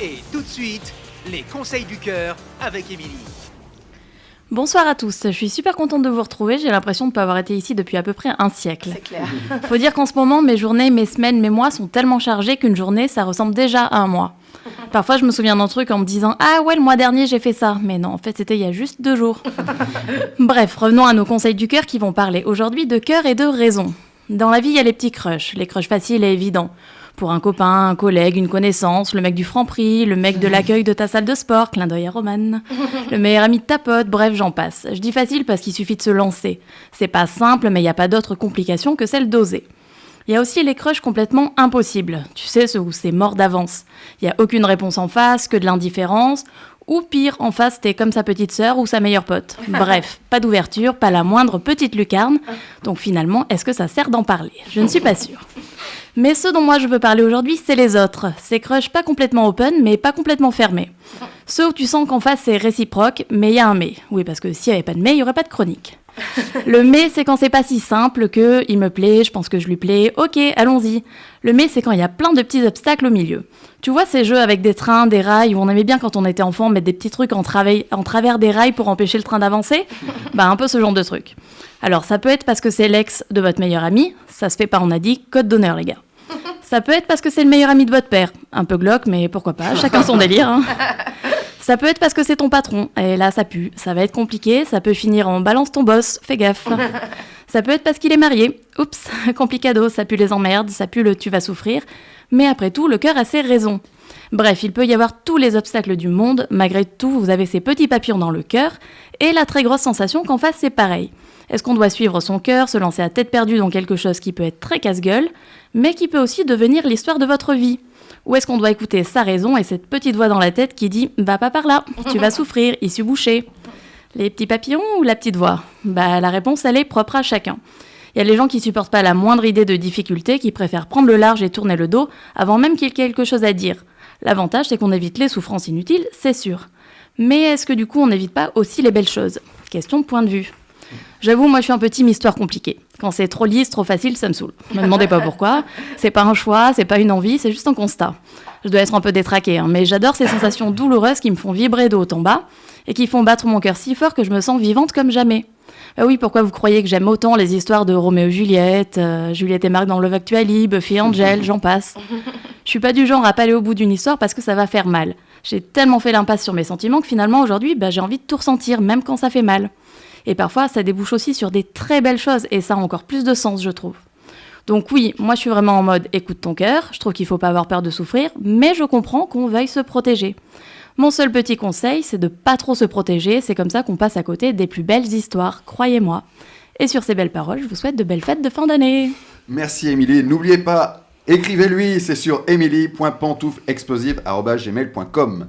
Et tout de suite, les conseils du cœur avec Émilie. Bonsoir à tous, je suis super contente de vous retrouver, j'ai l'impression de ne pas avoir été ici depuis à peu près un siècle. C'est clair. Faut dire qu'en ce moment, mes journées, mes semaines, mes mois sont tellement chargés qu'une journée, ça ressemble déjà à un mois. Parfois, je me souviens d'un truc en me disant « Ah ouais, le mois dernier, j'ai fait ça ». Mais non, en fait, c'était il y a juste 2 jours. Bref, revenons à nos conseils du cœur qui vont parler aujourd'hui de cœur et de raison. Dans la vie, il y a les petits crushs, les crushs faciles et évidents. Pour un copain, un collègue, une connaissance, le mec du Franprix, le mec de l'accueil de ta salle de sport, clin d'œil à Romane, le meilleur ami de ta pote, bref, j'en passe. Je dis facile parce qu'il suffit de se lancer. C'est pas simple, mais il n'y a pas d'autre complication que celle d'oser. Il y a aussi les crushs complètement impossibles. Tu sais, ceux où c'est mort d'avance. Il n'y a aucune réponse en face, que de l'indifférence. Ou pire, en face, t'es comme sa petite sœur ou sa meilleure pote. Bref, pas d'ouverture, pas la moindre petite lucarne. Donc finalement, est-ce que ça sert d'en parler ? Je ne suis pas sûre. Mais ceux dont moi je veux parler aujourd'hui, c'est les autres. Ces crushs pas complètement open, mais pas complètement fermés. Ceux où tu sens qu'en face c'est réciproque, mais il y a un mais. Oui, parce que s'il n'y avait pas de mais, il n'y aurait pas de chronique. Le mais, c'est quand c'est pas si simple que il me plaît, je pense que je lui plais, ok, allons-y. Le mais, c'est quand il y a plein de petits obstacles au milieu. Tu vois ces jeux avec des trains, des rails, où on aimait bien quand on était enfant mettre des petits trucs en travers des rails pour empêcher le train d'avancer ? Bah un peu ce genre de truc. Alors ça peut être parce que c'est l'ex de votre meilleur ami, ça se fait pas, on a dit, code d'honneur les gars. Ça peut être parce que c'est le meilleur ami de votre père, un peu glauque, mais pourquoi pas, chacun son délire. Hein. Ça peut être parce que c'est ton patron, et là ça pue, ça va être compliqué, ça peut finir en balance ton boss, fais gaffe. Ça peut être parce qu'il est marié, oups, complicado, ça pue les emmerdes, ça pue le tu vas souffrir, mais après tout, le cœur a ses raisons. Bref, il peut y avoir tous les obstacles du monde, malgré tout, vous avez ces petits papillons dans le cœur, et la très grosse sensation qu'en face c'est pareil. Est-ce qu'on doit suivre son cœur, se lancer à tête perdue dans quelque chose qui peut être très casse-gueule, mais qui peut aussi devenir l'histoire de votre vie ? Ou est-ce qu'on doit écouter sa raison et cette petite voix dans la tête qui dit « Va pas par là, tu vas souffrir, issue bouchée ». Les petits papillons ou la petite voix ? Bah la réponse elle est propre à chacun. Il y a les gens qui supportent pas la moindre idée de difficulté, qui préfèrent prendre le large et tourner le dos avant même qu'il y ait quelque chose à dire. L'avantage c'est qu'on évite les souffrances inutiles, c'est sûr. Mais est-ce que du coup on n'évite pas aussi les belles choses ? Question de point de vue. J'avoue, moi je suis un peu team histoire compliquée. Quand c'est trop lisse, trop facile, ça me saoule. Ne me demandez pas pourquoi. C'est pas un choix, c'est pas une envie, c'est juste un constat. Je dois être un peu détraquée, hein, mais j'adore ces sensations douloureuses qui me font vibrer de haut en bas et qui font battre mon cœur si fort que je me sens vivante comme jamais. Bah oui, pourquoi vous croyez que j'aime autant les histoires de Roméo et Juliette, Juliette et Marc dans Love Actually, Buffy et Angel, j'en passe. Je suis pas du genre à pas aller au bout d'une histoire parce que ça va faire mal. J'ai tellement fait l'impasse sur mes sentiments que finalement aujourd'hui, j'ai envie de tout ressentir, même quand ça fait mal. Et parfois, ça débouche aussi sur des très belles choses, et ça a encore plus de sens, je trouve. Donc oui, moi je suis vraiment en mode écoute ton cœur, je trouve qu'il faut pas avoir peur de souffrir, mais je comprends qu'on veuille se protéger. Mon seul petit conseil, c'est de pas trop se protéger, c'est comme ça qu'on passe à côté des plus belles histoires, croyez-moi. Et sur ces belles paroles, je vous souhaite de belles fêtes de fin d'année. Merci Émilie, n'oubliez pas, écrivez-lui, c'est sur emily.pantouflexplosive@gmail.com.